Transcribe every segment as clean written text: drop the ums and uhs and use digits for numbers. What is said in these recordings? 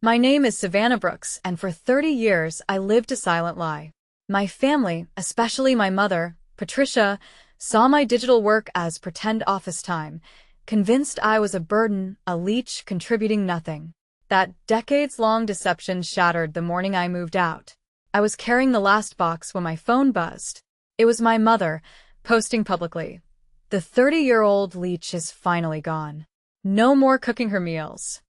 My name is Savannah Brooks, and for 30 years I lived a silent lie. My family, especially my mother, Patricia, saw my digital work as pretend office time, convinced I was a burden, a leech contributing nothing. That decades-long deception shattered the morning I moved out. I was carrying the last box when my phone buzzed. It was my mother, posting publicly. The 30-year-old leech is finally gone. No more cooking her meals.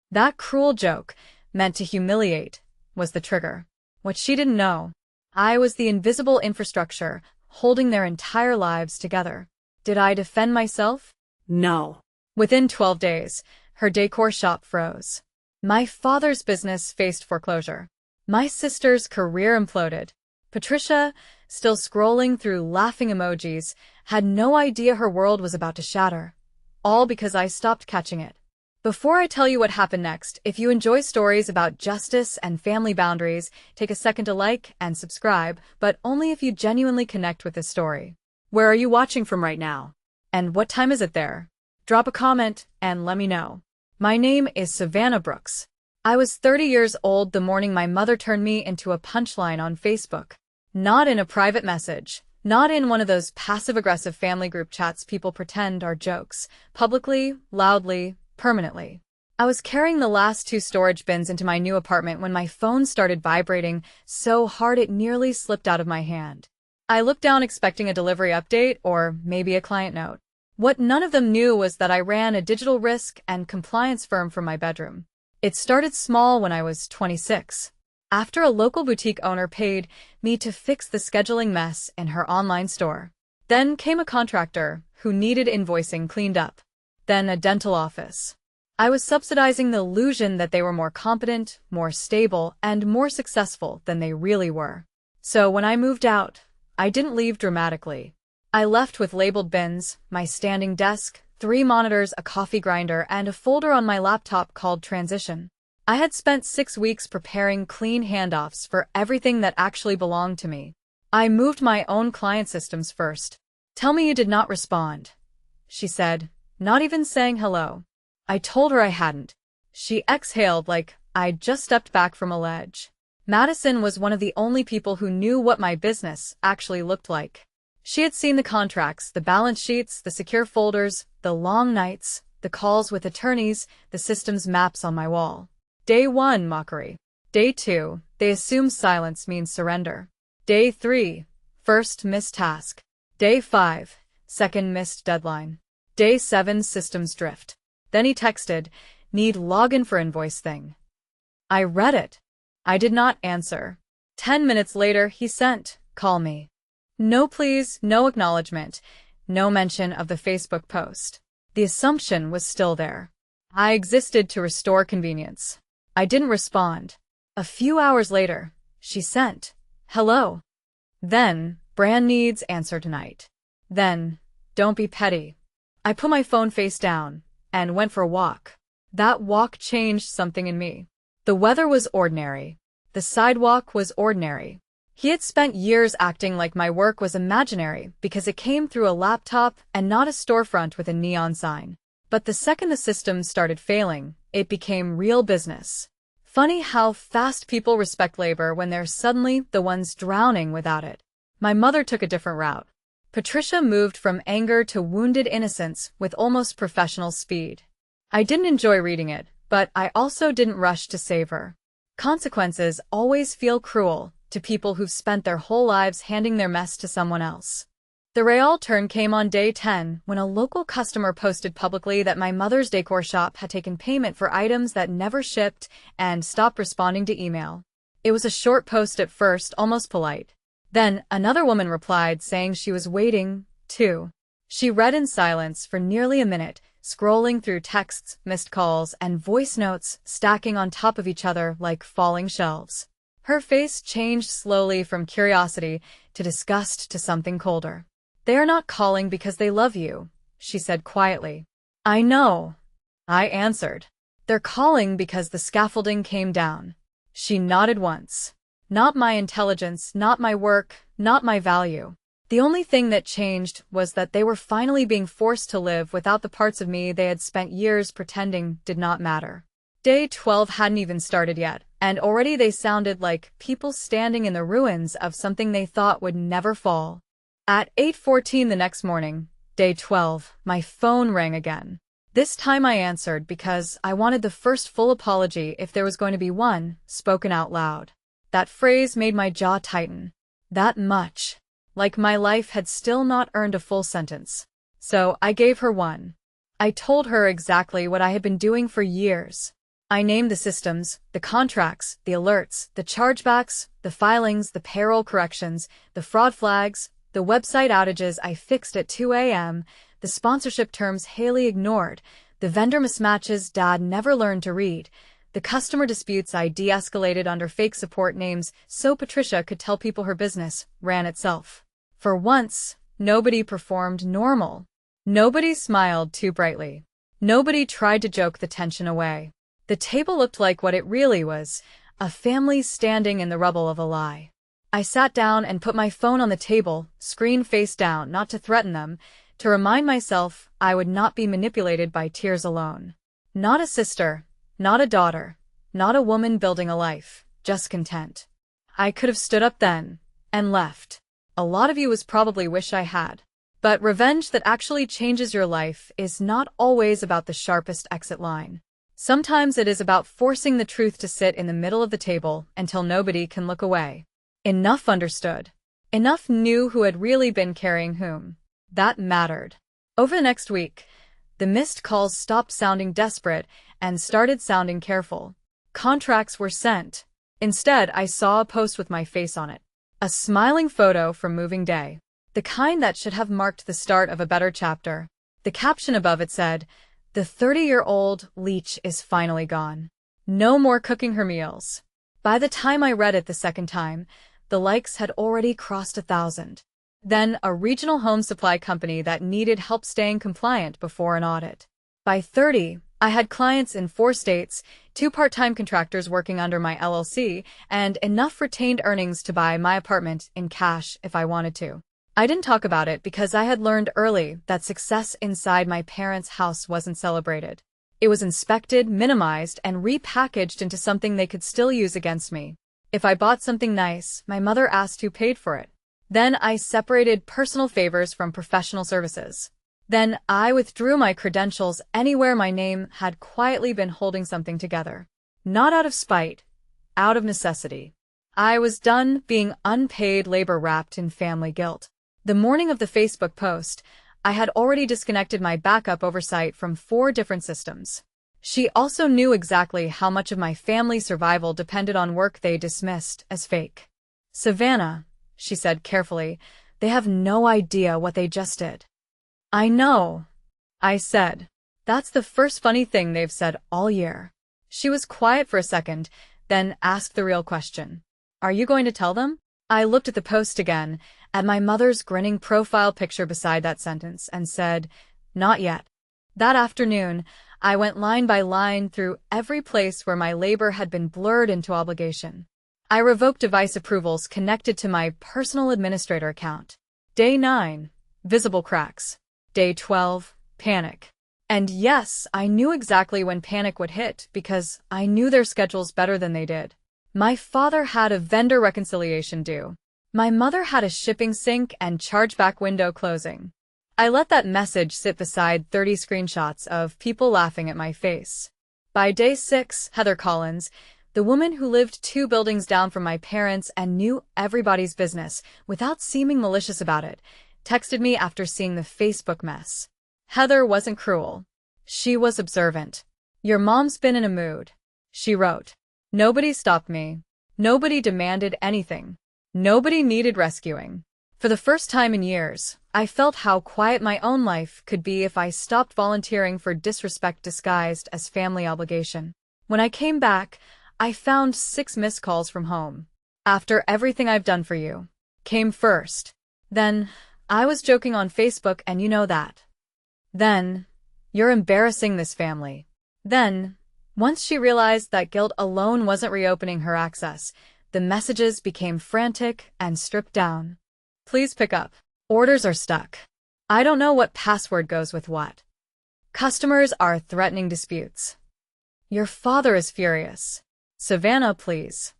That cruel joke, meant to humiliate, was the trigger. What she didn't know, I was the invisible infrastructure, holding their entire lives together. Did I defend myself? No. Within 12 days, her decor shop froze. My father's business faced foreclosure. My sister's career imploded. Patricia, still scrolling through laughing emojis, had no idea her world was about to shatter. All because I stopped catching it. Before I tell you what happened next, if you enjoy stories about justice and family boundaries, take a second to like and subscribe, but only if you genuinely connect with this story. Where are you watching from right now? And what time is it there? Drop a comment and let me know. My name is Savannah Brooks. I was 30 years old the morning my mother turned me into a punchline on Facebook. Not in a private message, not in one of those passive-aggressive family group chats people pretend are jokes, publicly, loudly, permanently. I was carrying the last 2 storage bins into my new apartment when my phone started vibrating so hard it nearly slipped out of my hand. I looked down expecting a delivery update or maybe a client note. What none of them knew was that I ran a digital risk and compliance firm from my bedroom. It started small when I was 26. After a local boutique owner paid me to fix the scheduling mess in her online store. Then came a contractor who needed invoicing cleaned up. Then a dental office. I was subsidizing the illusion that they were more competent, more stable, and more successful than they really were. So when I moved out, I didn't leave dramatically. I left with labeled bins, my standing desk, 3 monitors, a coffee grinder, and a folder on my laptop called Transition. I had spent 6 weeks preparing clean handoffs for everything that actually belonged to me. I moved my own client systems first. "Tell me you did not respond," she said, not even saying hello. I told her I hadn't. She exhaled like I'd just stepped back from a ledge. Madison was one of the only people who knew what my business actually looked like. She had seen the contracts, the balance sheets, the secure folders, the long nights, the calls with attorneys, the systems maps on my wall. Day 1, mockery. Day 2, they assume silence means surrender. Day 3, first missed task. Day 5, second missed deadline. Day 7, systems drift. Then he texted, "Need login for invoice thing." I read it. I did not answer. 10 minutes later he sent, "Call me." No please, no acknowledgement, no mention of the Facebook post. The assumption was still there. I existed to restore convenience. I didn't respond. A few hours later, she sent, "Hello." Then, "Brand needs answer tonight." Then, "Don't be petty." I put my phone face down and went for a walk. That walk changed something in me. The weather was ordinary. The sidewalk was ordinary. He had spent years acting like my work was imaginary because it came through a laptop and not a storefront with a neon sign. But the second the system started failing, it became real business. Funny how fast people respect labor when they're suddenly the ones drowning without it. My mother took a different route. Patricia moved from anger to wounded innocence with almost professional speed. I didn't enjoy reading it, but I also didn't rush to save her. Consequences always feel cruel to people who've spent their whole lives handing their mess to someone else. The real turn came on day 10 when a local customer posted publicly that my mother's decor shop had taken payment for items that never shipped and stopped responding to email. It was a short post at first, almost polite. Then another woman replied saying she was waiting, too. She read in silence for nearly a minute, scrolling through texts, missed calls, and voice notes stacking on top of each other like falling shelves. Her face changed slowly from curiosity to disgust to something colder. "They are not calling because they love you," she said quietly. "I know," I answered. "They're calling because the scaffolding came down." She nodded once. Not my intelligence, not my work, not my value. The only thing that changed was that they were finally being forced to live without the parts of me they had spent years pretending did not matter. Day 12 hadn't even started yet, and already they sounded like people standing in the ruins of something they thought would never fall. At 8:14 the next morning, day 12, my phone rang again. This time I answered because I wanted the first full apology, if there was going to be one, spoken out loud. That phrase made my jaw tighten. That much. Like my life had still not earned a full sentence. So I gave her one. I told her exactly what I had been doing for years. I named the systems, the contracts, the alerts, the chargebacks, the filings, the payroll corrections, the fraud flags, the website outages I fixed at 2 a.m., the sponsorship terms Haley ignored, the vendor mismatches Dad never learned to read, the customer disputes I de-escalated under fake support names so Patricia could tell people her business ran itself. For once, nobody performed normal. Nobody smiled too brightly. Nobody tried to joke the tension away. The table looked like what it really was, a family standing in the rubble of a lie. I sat down and put my phone on the table, screen face down, not to threaten them, to remind myself I would not be manipulated by tears alone. Not a sister, not a daughter, not a woman building a life, just content. I could have stood up then, and left. A lot of you was probably wish I had. But revenge that actually changes your life is not always about the sharpest exit line. Sometimes it is about forcing the truth to sit in the middle of the table until nobody can look away. Enough understood. Enough knew who had really been carrying whom. That mattered. Over the next week, the missed calls stopped sounding desperate and started sounding careful. Contracts were sent. Instead, I saw a post with my face on it. A smiling photo from moving day. The kind that should have marked the start of a better chapter. The caption above it said, "The 30-year-old leech is finally gone. No more cooking her meals." By the time I read it the second time, the likes had already crossed 1,000. Then a regional home supply company that needed help staying compliant before an audit. By 30, I had clients in 4 states, 2 part-time contractors working under my LLC, and enough retained earnings to buy my apartment in cash if I wanted to. I didn't talk about it because I had learned early that success inside my parents' house wasn't celebrated. It was inspected, minimized, and repackaged into something they could still use against me. If I bought something nice, my mother asked who paid for it. Then I separated personal favors from professional services. Then I withdrew my credentials anywhere my name had quietly been holding something together. Not out of spite, out of necessity. I was done being unpaid labor wrapped in family guilt. The morning of the Facebook post, I had already disconnected my backup oversight from 4 different systems. She also knew exactly how much of my family's survival depended on work they dismissed as fake. "Savannah," she said carefully, "they have no idea what they just did." "I know," I said. "That's the first funny thing they've said all year." She was quiet for a second, then asked the real question. "Are you going to tell them?" I looked at the post again, at my mother's grinning profile picture beside that sentence, and said, "Not yet." That afternoon, I went line by line through every place where my labor had been blurred into obligation. I revoked device approvals connected to my personal administrator account. Day 9, visible cracks. Day 12, panic. And yes, I knew exactly when panic would hit because I knew their schedules better than they did. My father had a vendor reconciliation due. My mother had a shipping sync and chargeback window closing. I let that message sit beside 30 screenshots of people laughing at my face. By day 6, Heather Collins, the woman who lived 2 buildings down from my parents and knew everybody's business without seeming malicious about it, texted me after seeing the Facebook mess. Heather wasn't cruel. She was observant. "Your mom's been in a mood," she wrote. "Nobody stopped me. Nobody demanded anything. Nobody needed rescuing." For the first time in years, I felt how quiet my own life could be if I stopped volunteering for disrespect disguised as family obligation. When I came back, I found 6 missed calls from home. "After everything I've done for you," came first. Then, "I was joking on Facebook and you know that." Then, "You're embarrassing this family." Then, once she realized that guilt alone wasn't reopening her access, the messages became frantic and stripped down. "Please pick up. Orders are stuck. I don't know what password goes with what. Customers are threatening disputes. Your father is furious. Savannah, please.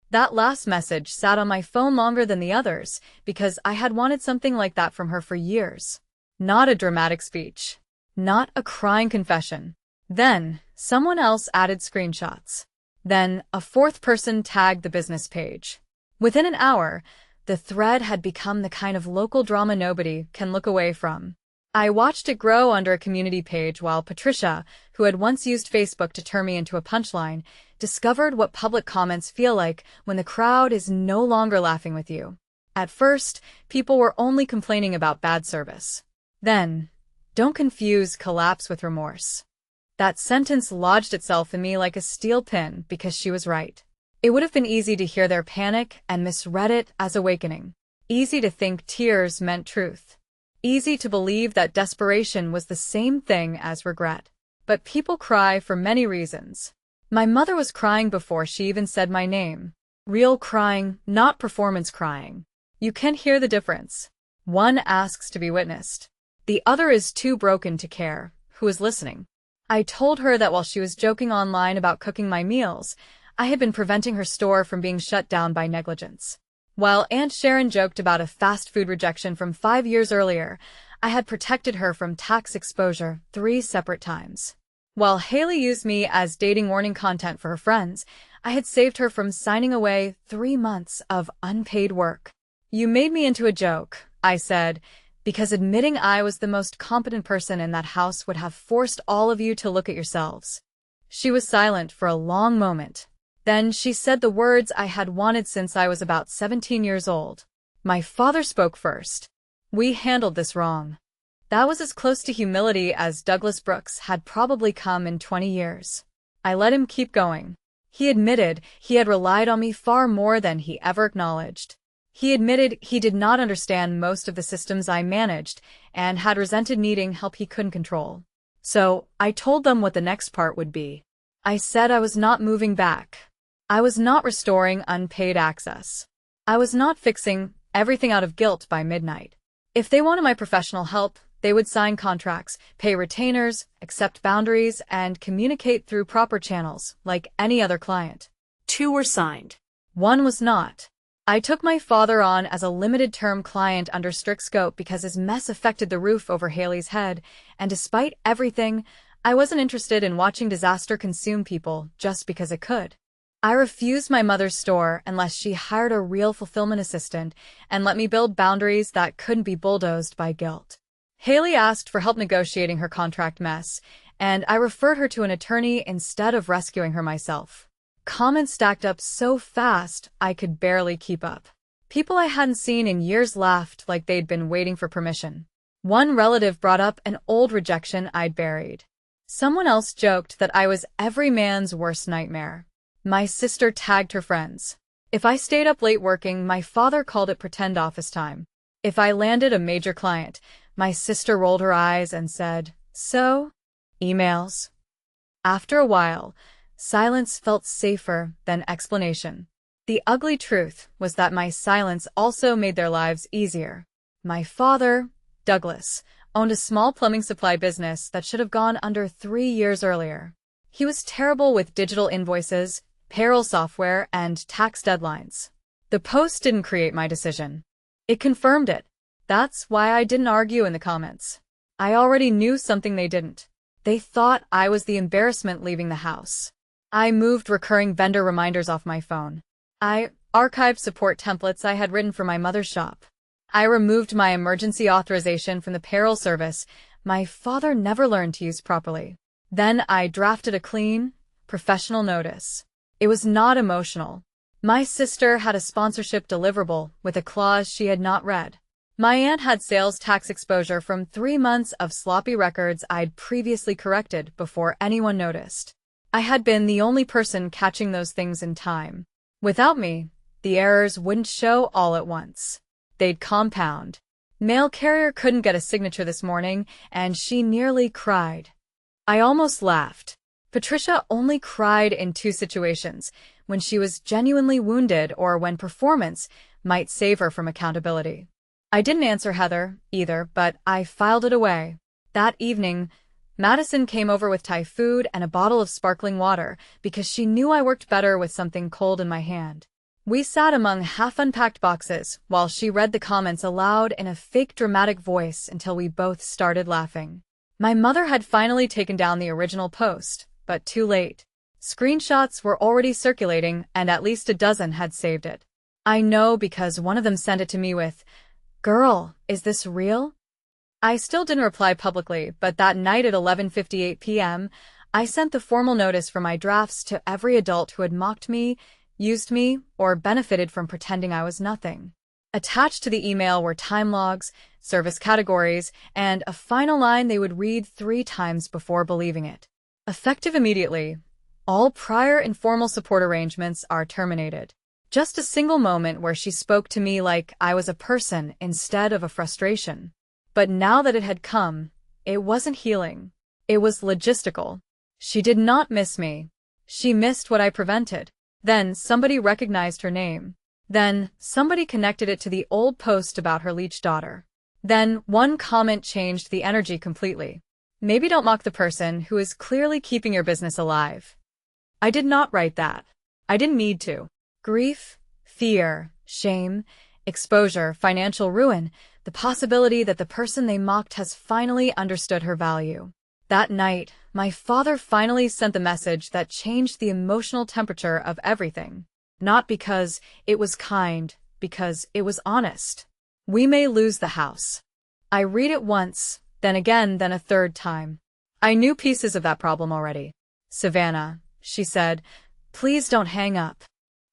That last message sat on my phone longer than the others because I had wanted something like that from her for years. Not a dramatic speech. Not a crying confession. Then, someone else added screenshots. Then, a fourth person tagged the business page. Within an hour, the thread had become the kind of local drama nobody can look away from. I watched it grow under a community page while Patricia, who had once used Facebook to turn me into a punchline, discovered what public comments feel like when the crowd is no longer laughing with you. At first, people were only complaining about bad service. Then, don't confuse collapse with remorse. That sentence lodged itself in me like a steel pin because she was right. It would have been easy to hear their panic and misread it as awakening. Easy to think tears meant truth. Easy to believe that desperation was the same thing as regret. But people cry for many reasons. My mother was crying before she even said my name. Real crying, not performance crying. You can hear the difference. One asks to be witnessed. The other is too broken to care. Who is listening? I told her that while she was joking online about cooking my meals, I had been preventing her store from being shut down by negligence. While Aunt Sharon joked about a fast food rejection from 5 years earlier, I had protected her from tax exposure 3 separate times. While Haley used me as dating warning content for her friends, I had saved her from signing away 3 months of unpaid work. You made me into a joke, I said, because admitting I was the most competent person in that house would have forced all of you to look at yourselves. She was silent for a long moment. Then she said the words I had wanted since I was about 17 years old. My father spoke first. We handled this wrong. That was as close to humility as Douglas Brooks had probably come in 20 years. I let him keep going. He admitted he had relied on me far more than he ever acknowledged. He admitted he did not understand most of the systems I managed and had resented needing help he couldn't control. So, I told them what the next part would be. I said I was not moving back. I was not restoring unpaid access. I was not fixing everything out of guilt by midnight. If they wanted my professional help, they would sign contracts, pay retainers, accept boundaries, and communicate through proper channels, like any other client. 2 were signed. 1 was not. I took my father on as a limited-term client under strict scope because his mess affected the roof over Haley's head, and despite everything, I wasn't interested in watching disaster consume people just because it could. I refused my mother's store unless she hired a real fulfillment assistant and let me build boundaries that couldn't be bulldozed by guilt. Haley asked for help negotiating her contract mess, and I referred her to an attorney instead of rescuing her myself. Comments stacked up so fast I could barely keep up. People I hadn't seen in years laughed like they'd been waiting for permission. One relative brought up an old rejection I'd buried. Someone else joked that I was every man's worst nightmare. My sister tagged her friends. If I stayed up late working, my father called it pretend office time. If I landed a major client, my sister rolled her eyes and said, "So? Emails?" After a while, silence felt safer than explanation. The ugly truth was that my silence also made their lives easier. My father, Douglas, owned a small plumbing supply business that should have gone under 3 years earlier. He was terrible with digital invoices, payroll software, and tax deadlines. The post didn't create my decision. It confirmed it. That's why I didn't argue in the comments. I already knew something they didn't. They thought I was the embarrassment leaving the house. I moved recurring vendor reminders off my phone. I archived support templates I had written for my mother's shop. I removed my emergency authorization from the payroll service my father never learned to use properly. Then I drafted a clean, professional notice. It was not emotional. My sister had a sponsorship deliverable with a clause she had not read. My aunt had sales tax exposure from 3 months of sloppy records I'd previously corrected before anyone noticed. I had been the only person catching those things in time. Without me, the errors wouldn't show all at once. They'd compound. Mail carrier couldn't get a signature this morning, and she nearly cried. I almost laughed. Patricia only cried in 2 situations, when she was genuinely wounded or when performance might save her from accountability. I didn't answer Heather, either, but I filed it away. That evening, Madison came over with Thai food and a bottle of sparkling water because she knew I worked better with something cold in my hand. We sat among half-unpacked boxes while she read the comments aloud in a fake dramatic voice until we both started laughing. My mother had finally taken down the original post, but too late. Screenshots were already circulating and at least a dozen had saved it. I know because one of them sent it to me with, "Girl, is this real?" I still didn't reply publicly, but that night at 11:58 p.m., I sent the formal notice for my drafts to every adult who had mocked me, used me, or benefited from pretending I was nothing. Attached to the email were time logs, service categories, and a final line they would read 3 times before believing it. Effective immediately, all prior informal support arrangements are terminated. Just a single moment where she spoke to me like I was a person instead of a frustration. But now that it had come, it wasn't healing. It was logistical. She did not miss me. She missed what I prevented. Then somebody recognized her name. Then somebody connected it to the old post about her leech daughter. Then one comment changed the energy completely. Maybe don't mock the person who is clearly keeping your business alive. I did not write that. I didn't need to. Grief, fear, shame, exposure, financial ruin, the possibility that the person they mocked has finally understood her value. That night, my father finally sent the message that changed the emotional temperature of everything. Not because it was kind, because it was honest. We may lose the house. I read it once, then again, then a third time. I knew pieces of that problem already. "Savannah," she said, "please don't hang up."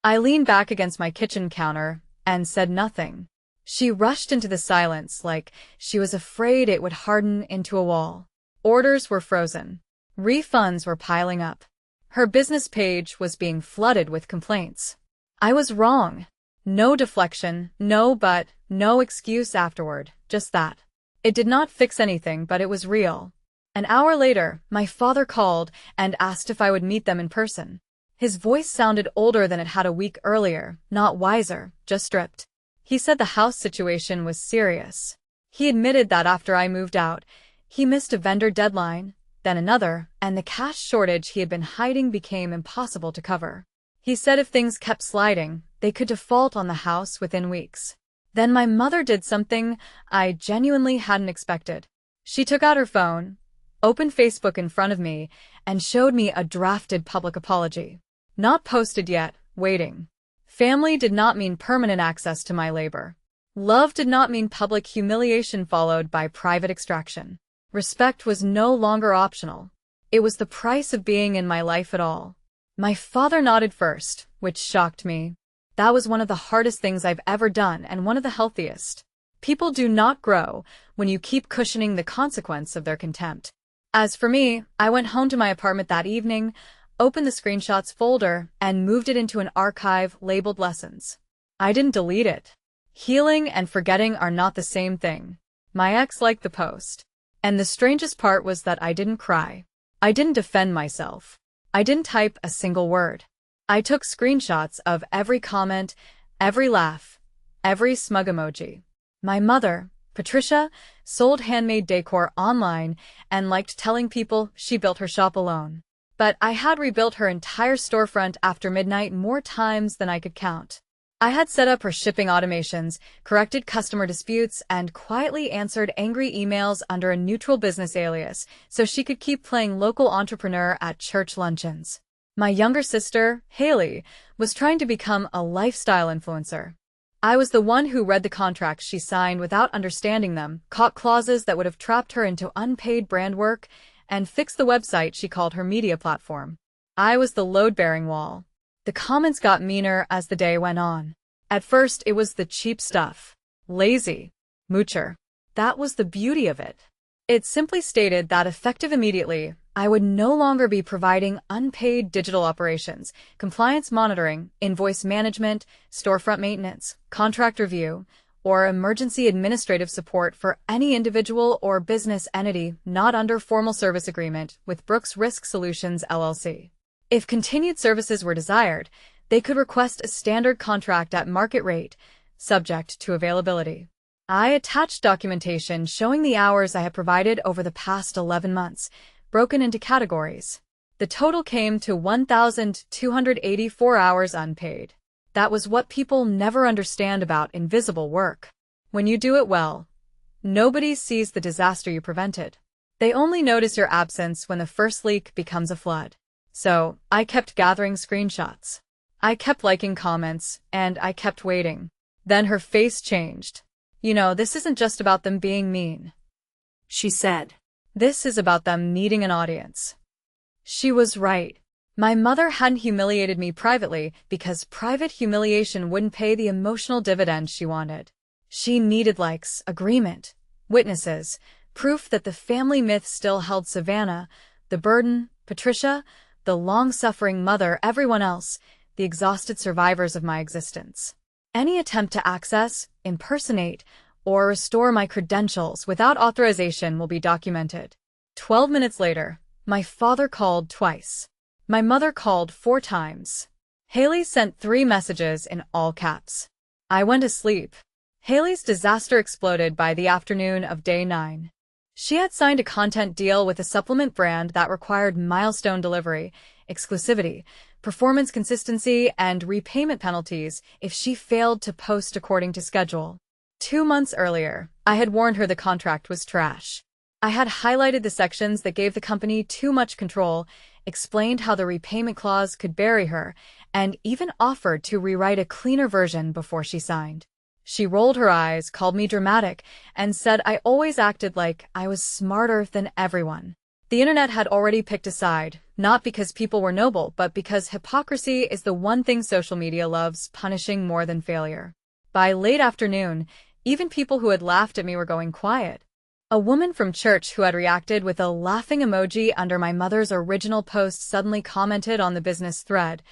I leaned back against my kitchen counter and said nothing. She rushed into the silence like she was afraid it would harden into a wall. Orders were frozen. Refunds were piling up. Her business page was being flooded with complaints. I was wrong. No deflection, no but, no excuse afterward, just that. It did not fix anything, but it was real. An hour later, my father called and asked if I would meet them in person. His voice sounded older than it had a week earlier, not wiser, just stripped. He said the house situation was serious. He admitted that after I moved out, he missed a vendor deadline, then another, and the cash shortage he had been hiding became impossible to cover. He said if things kept sliding, they could default on the house within weeks. Then my mother did something I genuinely hadn't expected. She took out her phone, opened Facebook in front of me, and showed me a drafted public apology. Not posted yet, waiting. Family did not mean permanent access to my labor. Love did not mean public humiliation followed by private extraction. Respect was no longer optional. It was the price of being in my life at all. My father nodded first, which shocked me. That was one of the hardest things I've ever done and one of the healthiest. People do not grow when you keep cushioning the consequence of their contempt. As for me, I went home to my apartment that evening, opened the screenshots folder, and moved it into an archive labeled lessons. I didn't delete it. Healing and forgetting are not the same thing. My ex liked the post. And the strangest part was that I didn't cry. I didn't defend myself. I didn't type a single word. I took screenshots of every comment, every laugh, every smug emoji. My mother, Patricia, sold handmade decor online and liked telling people she built her shop alone. But I had rebuilt her entire storefront after midnight more times than I could count. I had set up her shipping automations, corrected customer disputes, and quietly answered angry emails under a neutral business alias so she could keep playing local entrepreneur at church luncheons. My younger sister, Haley, was trying to become a lifestyle influencer. I was the one who read the contracts she signed without understanding them, caught clauses that would have trapped her into unpaid brand work, and fixed the website she called her media platform. I was the load-bearing wall. The comments got meaner as the day went on. At first, it was the cheap stuff. Lazy. Moocher. That was the beauty of it. It simply stated that effective immediately, I would no longer be providing unpaid digital operations, compliance monitoring, invoice management, storefront maintenance, contract review, or emergency administrative support for any individual or business entity not under formal service agreement with Brooks Risk Solutions, LLC. If continued services were desired, they could request a standard contract at market rate, subject to availability. I attached documentation showing the hours I had provided over the past 11 months, broken into categories. The total came to 1,284 hours unpaid. That was what people never understand about invisible work. When you do it well, nobody sees the disaster you prevented. They only notice your absence when the first leak becomes a flood. So, I kept gathering screenshots. I kept liking comments, and I kept waiting. Then her face changed. This isn't just about them being mean, she said. This is about them needing an audience. She was right. My mother hadn't humiliated me privately because private humiliation wouldn't pay the emotional dividend she wanted. She needed likes, agreement, witnesses, proof that the family myth still held Savannah, the burden, Patricia, the long-suffering mother, everyone else, the exhausted survivors of my existence. Any attempt to access, impersonate, or restore my credentials without authorization will be documented. 12 minutes later, my father called twice. My mother called 4 times. Haley sent 3 messages in all caps. I went to sleep. Haley's disaster exploded by the afternoon of day 9. She had signed a content deal with a supplement brand that required milestone delivery, exclusivity, performance consistency, and repayment penalties if she failed to post according to schedule. 2 months earlier, I had warned her the contract was trash. I had highlighted the sections that gave the company too much control, explained how the repayment clause could bury her, and even offered to rewrite a cleaner version before she signed. She rolled her eyes, called me dramatic, and said I always acted like I was smarter than everyone. The internet had already picked a side, not because people were noble, but because hypocrisy is the one thing social media loves punishing more than failure. By late afternoon, even people who had laughed at me were going quiet. A woman from church who had reacted with a laughing emoji under my mother's original post suddenly commented on the business thread,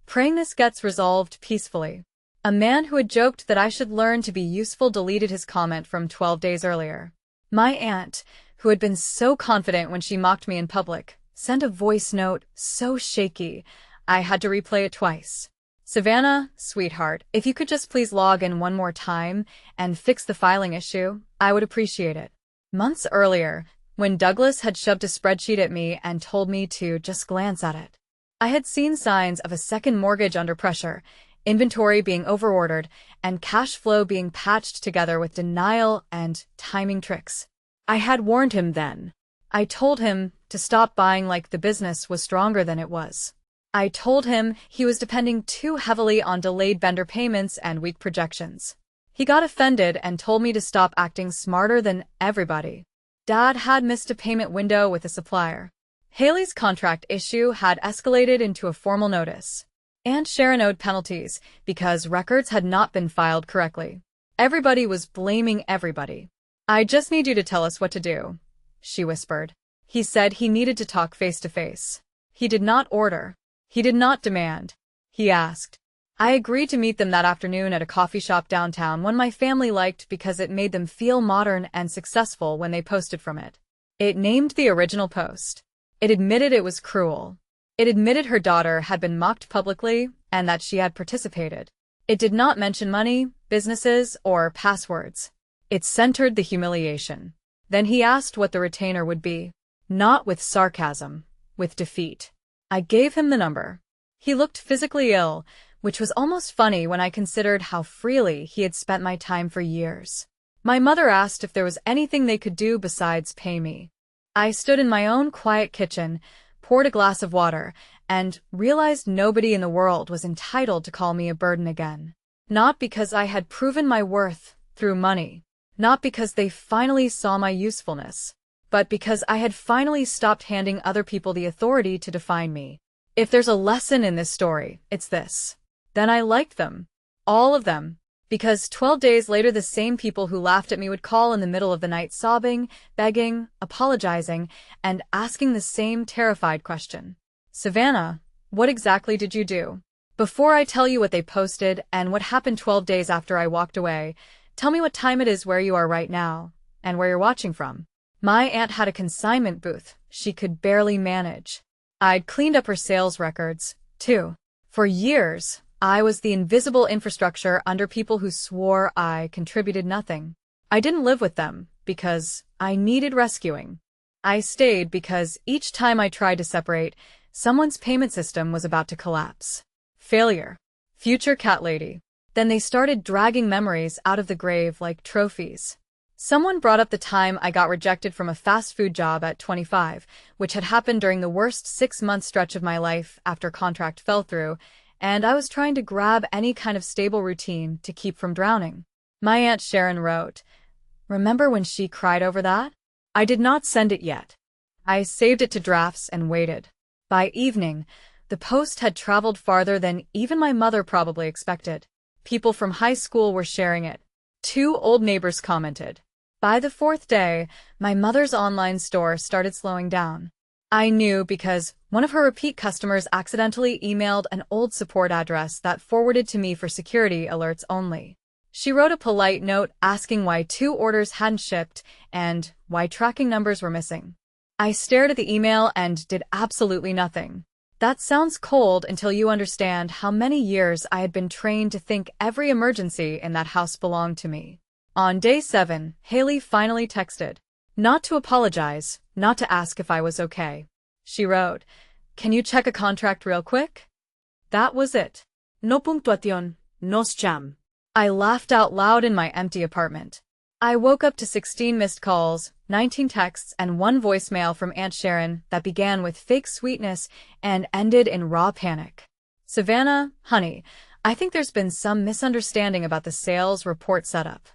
praying this gets resolved peacefully. A man who had joked that I should learn to be useful deleted his comment from 12 days earlier. My aunt, who had been so confident when she mocked me in public, sent a voice note so shaky, I had to replay it twice. Savannah, sweetheart, if you could just please log in one more time and fix the filing issue, I would appreciate it. Months earlier, when Douglas had shoved a spreadsheet at me and told me to just glance at it, I had seen signs of a second mortgage under pressure, inventory being overordered, and cash flow being patched together with denial and timing tricks. I had warned him then. I told him to stop buying like the business was stronger than it was. I told him he was depending too heavily on delayed vendor payments and weak projections. He got offended and told me to stop acting smarter than everybody. Dad had missed a payment window with a supplier. Haley's contract issue had escalated into a formal notice. And Sharon owed penalties because records had not been filed correctly. Everybody was blaming everybody. I just need you to tell us what to do, she whispered. He said he needed to talk face to face. He did not order. He did not demand. He asked. I agreed to meet them that afternoon at a coffee shop downtown, one my family liked because it made them feel modern and successful when they posted from it. It named the original post. It admitted it was cruel. It admitted her daughter had been mocked publicly and that she had participated. It did not mention money, businesses, or passwords. It centered the humiliation. Then he asked what the retainer would be. Not with sarcasm, with defeat. I gave him the number. He looked physically ill, which was almost funny when I considered how freely he had spent my time for years. My mother asked if there was anything they could do besides pay me. I stood in my own quiet kitchen, poured a glass of water, and realized nobody in the world was entitled to call me a burden again. Not because I had proven my worth through money. Not because they finally saw my usefulness, but because I had finally stopped handing other people the authority to define me. If there's a lesson in this story, it's this. Then I liked them. All of them. Because 12 days later the same people who laughed at me would call in the middle of the night sobbing, begging, apologizing, and asking the same terrified question. Savannah, what exactly did you do? Before I tell you what they posted and what happened 12 days after I walked away, tell me what time it is where you are right now, and where you're watching from. My aunt had a consignment booth she could barely manage. I'd cleaned up her sales records, too. For years, I was the invisible infrastructure under people who swore I contributed nothing. I didn't live with them because I needed rescuing. I stayed because each time I tried to separate, someone's payment system was about to collapse. Failure. Future cat lady. Then they started dragging memories out of the grave like trophies. Someone brought up the time I got rejected from a fast food job at 25, which had happened during the worst 6-month stretch of my life after contract fell through, and I was trying to grab any kind of stable routine to keep from drowning. My Aunt Sharon wrote, "Remember when she cried over that?" I did not send it yet. I saved it to drafts and waited. By evening, the post had traveled farther than even my mother probably expected. People from high school were sharing it. 2 old neighbors commented. By the 4th day, my mother's online store started slowing down. I knew because one of her repeat customers accidentally emailed an old support address that forwarded to me for security alerts only. She wrote a polite note asking why 2 orders hadn't shipped and why tracking numbers were missing. I stared at the email and did absolutely nothing. That sounds cold until you understand how many years I had been trained to think every emergency in that house belonged to me. On day 7, Haley finally texted. Not to apologize, not to ask if I was okay. She wrote, "Can you check a contract real quick?" That was it. No puntuación, no spam. I laughed out loud in my empty apartment. I woke up to 16 missed calls, 19 texts, and 1 voicemail from Aunt Sharon that began with fake sweetness and ended in raw panic. "Savannah, honey, I think there's been some misunderstanding about the sales report setup."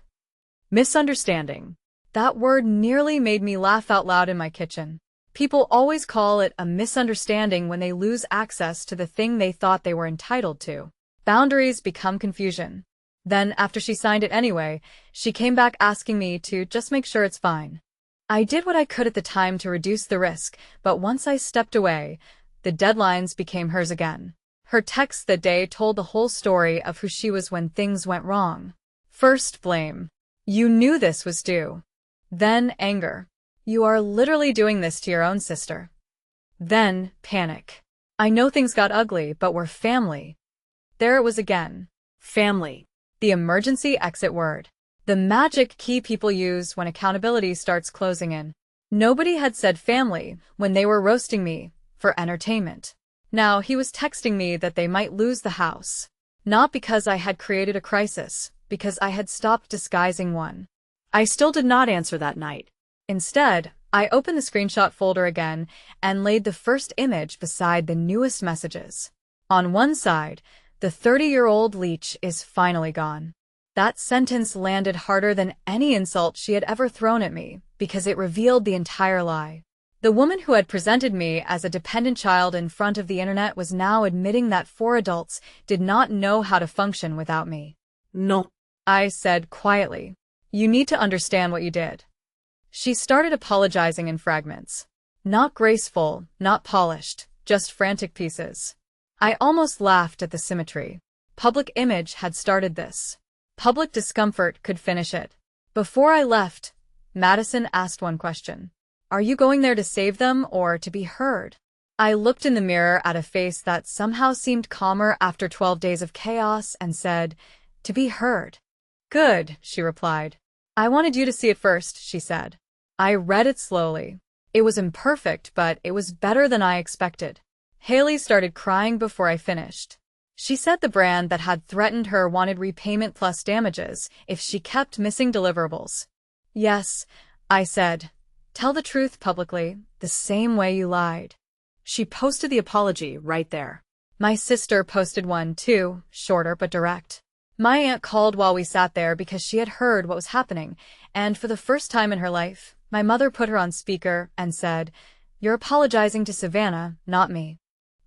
Misunderstanding. That word nearly made me laugh out loud in my kitchen. People always call it a misunderstanding when they lose access to the thing they thought they were entitled to. Boundaries become confusion. Then, after she signed it anyway, she came back asking me to just make sure it's fine. I did what I could at the time to reduce the risk, but once I stepped away, the deadlines became hers again. Her text that day told the whole story of who she was when things went wrong. First, blame. "You knew this was due." Then, anger. "You are literally doing this to your own sister." Then, panic. "I know things got ugly, but we're family." There it was again. Family. The emergency exit word. The magic key people use when accountability starts closing in. Nobody had said family when they were roasting me for entertainment. Now he was texting me that they might lose the house. Not because I had created a crisis, because I had stopped disguising one. I still did not answer that night. Instead, I opened the screenshot folder again and laid the first image beside the newest messages. On one side, the 30-year-old leech is finally gone. That sentence landed harder than any insult she had ever thrown at me, because it revealed the entire lie. The woman who had presented me as a dependent child in front of the internet was now admitting that 4 adults did not know how to function without me. No. I said quietly, "You need to understand what you did." She started apologizing in fragments. Not graceful, not polished, just frantic pieces. I almost laughed at the symmetry. Public image had started this. Public discomfort could finish it. Before I left, Madison asked one question. "Are you going there to save them or to be heard?" I looked in the mirror at a face that somehow seemed calmer after 12 days of chaos and said, "To be heard." "Good," she replied. "I wanted you to see it first," she said. I read it slowly. It was imperfect, but it was better than I expected. Haley started crying before I finished. She said the brand that had threatened her wanted repayment plus damages if she kept missing deliverables. "Yes," I said. "Tell the truth publicly, the same way you lied." She posted the apology right there. My sister posted one too, shorter but direct. My aunt called while we sat there because she had heard what was happening, and for the first time in her life, my mother put her on speaker and said, "You're apologizing to Savannah, not me."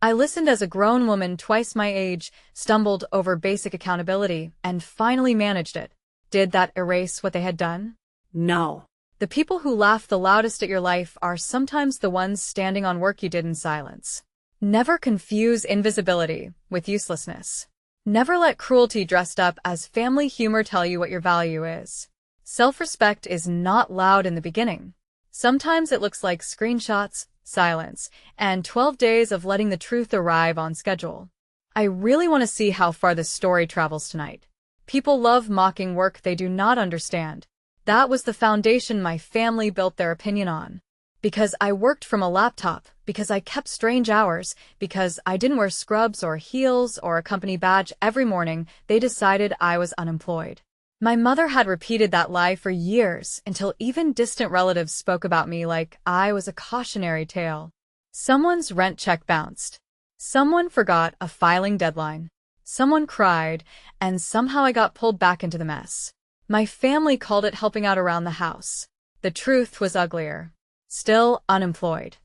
I listened as a grown woman twice my age stumbled over basic accountability and finally managed it. Did that erase what they had done? No. The people who laugh the loudest at your life are sometimes the ones standing on work you did in silence. Never confuse invisibility with uselessness. Never let cruelty dressed up as family humor tell you what your value is. Self-respect is not loud in the beginning. Sometimes it looks like screenshots, silence, and 12 days of letting the truth arrive on schedule. I really want to see how far this story travels tonight. People love mocking work they do not understand. That was the foundation my family built their opinion on. Because I worked from a laptop, because I kept strange hours, because I didn't wear scrubs or heels or a company badge every morning, they decided I was unemployed. My mother had repeated that lie for years until even distant relatives spoke about me like I was a cautionary tale. Someone's rent check bounced. Someone forgot a filing deadline. Someone cried, and somehow I got pulled back into the mess. My family called it helping out around the house. The truth was uglier. Still unemployed.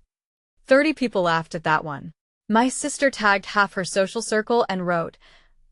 30 people laughed at that one. My sister tagged half her social circle and wrote,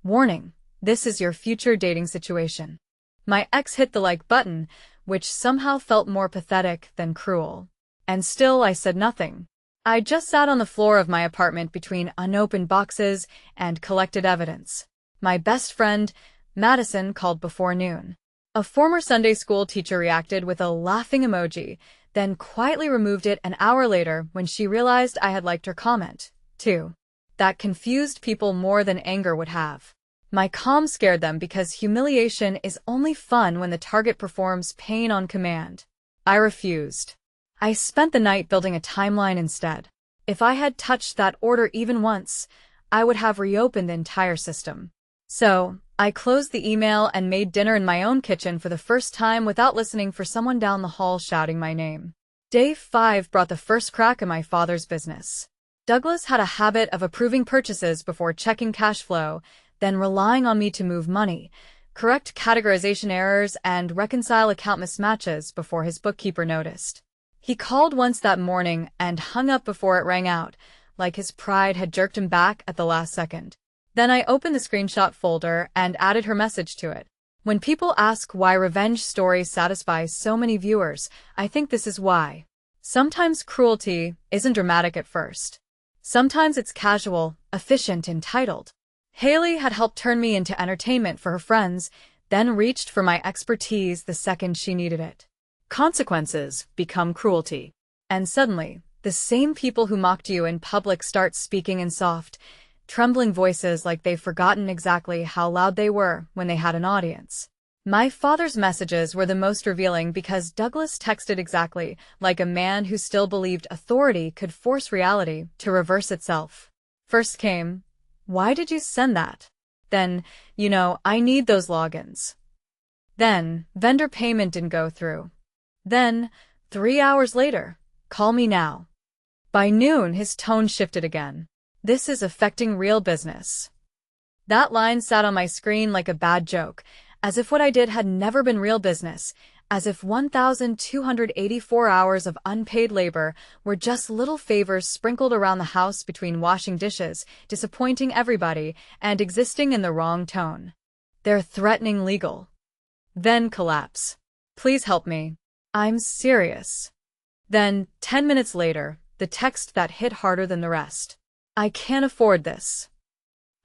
"Warning, this is your future dating situation." My ex hit the like button, which somehow felt more pathetic than cruel. And still I said nothing. I just sat on the floor of my apartment between unopened boxes and collected evidence. My best friend, Madison, called before noon. A former Sunday school teacher reacted with a laughing emoji, then quietly removed it an hour later when she realized I had liked her comment, too. That confused people more than anger would have. My calm scared them because humiliation is only fun when the target performs pain on command. I refused. I spent the night building a timeline instead. If I had touched that order even once, I would have reopened the entire system. So, I closed the email and made dinner in my own kitchen for the first time without listening for someone down the hall shouting my name. Day 5 brought the first crack in my father's business. Douglas had a habit of approving purchases before checking cash flow, then relying on me to move money, correct categorization errors, and reconcile account mismatches before his bookkeeper noticed. He called once that morning and hung up before it rang out, like his pride had jerked him back at the last second. Then I opened the screenshot folder and added her message to it. When people ask why revenge stories satisfy so many viewers, I think this is why. Sometimes cruelty isn't dramatic at first. Sometimes it's casual, efficient, entitled. Haley had helped turn me into entertainment for her friends, then reached for my expertise the second she needed it. Consequences become cruelty. And suddenly, the same people who mocked you in public start speaking in soft, trembling voices like they've forgotten exactly how loud they were when they had an audience. My father's messages were the most revealing because Douglas texted exactly like a man who still believed authority could force reality to reverse itself. First came, "Why did you send that?" Then, "I need those logins." Then, "Vendor payment didn't go through." Then, 3 hours later, "Call me now." By noon, his tone shifted again. "This is affecting real business." That line sat on my screen like a bad joke, as if what I did had never been real business, as if 1,284 hours of unpaid labor were just little favors sprinkled around the house between washing dishes, disappointing everybody, and existing in the wrong tone. They're threatening legal. Then collapse. "Please help me. I'm serious." Then, 10 minutes later, the text that hit harder than the rest. "I can't afford this."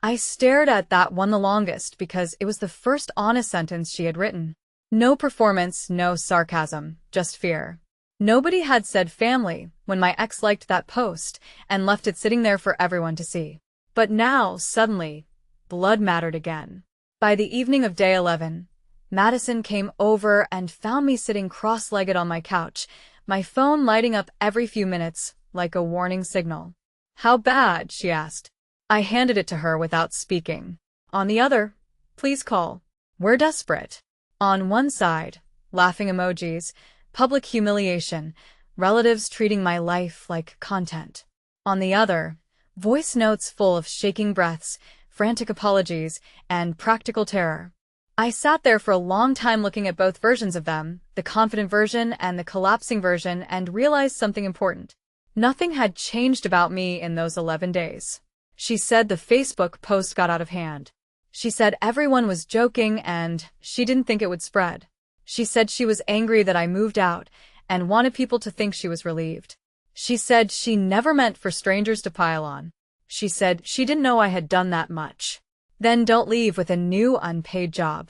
I stared at that one the longest because it was the first honest sentence she had written. No performance, no sarcasm, just fear. Nobody had said family when my ex liked that post and left it sitting there for everyone to see. But now, suddenly, blood mattered again. By the evening of day 11, Madison came over and found me sitting cross-legged on my couch, my phone lighting up every few minutes like a warning signal. "How bad?" she asked. I handed it to her without speaking. On the other, "Please call. We're desperate." On one side, laughing emojis, public humiliation, relatives treating my life like content. On the other, voice notes full of shaking breaths, frantic apologies, and practical terror. I sat there for a long time looking at both versions of them, the confident version and the collapsing version, and realized something important. Nothing had changed about me in those 11 days. She said the Facebook post got out of hand. She said everyone was joking and she didn't think it would spread. She said she was angry that I moved out and wanted people to think she was relieved. She said she never meant for strangers to pile on. She said she didn't know I had done that much. Then don't leave with a new unpaid job.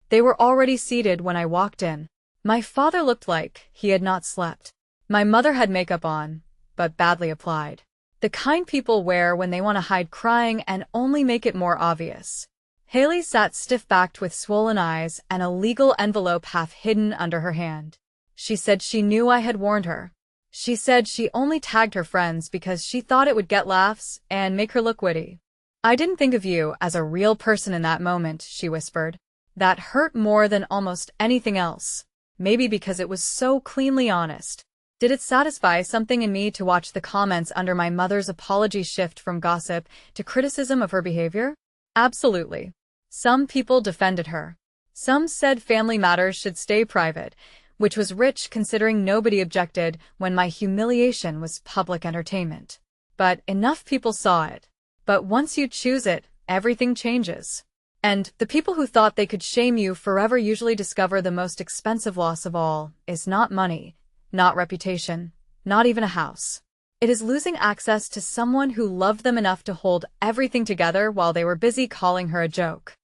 They were already seated when I walked in. My father looked like he had not slept. My mother had makeup on, but badly applied. The kind people wear when they want to hide crying and only make it more obvious. Haley sat stiff-backed with swollen eyes and a legal envelope half hidden under her hand. She said she knew I had warned her. She said she only tagged her friends because she thought it would get laughs and make her look witty. I didn't think of you as a real person in that moment, she whispered. That hurt more than almost anything else. Maybe because it was so cleanly honest. Did it satisfy something in me to watch the comments under my mother's apology shift from gossip to criticism of her behavior? Absolutely. Some people defended her. Some said family matters should stay private, which was rich considering nobody objected when my humiliation was public entertainment. But enough people saw it. But once you choose it, everything changes. And the people who thought they could shame you forever usually discover the most expensive loss of all is not money, not reputation, not even a house. It is losing access to someone who loved them enough to hold everything together while they were busy calling her a joke.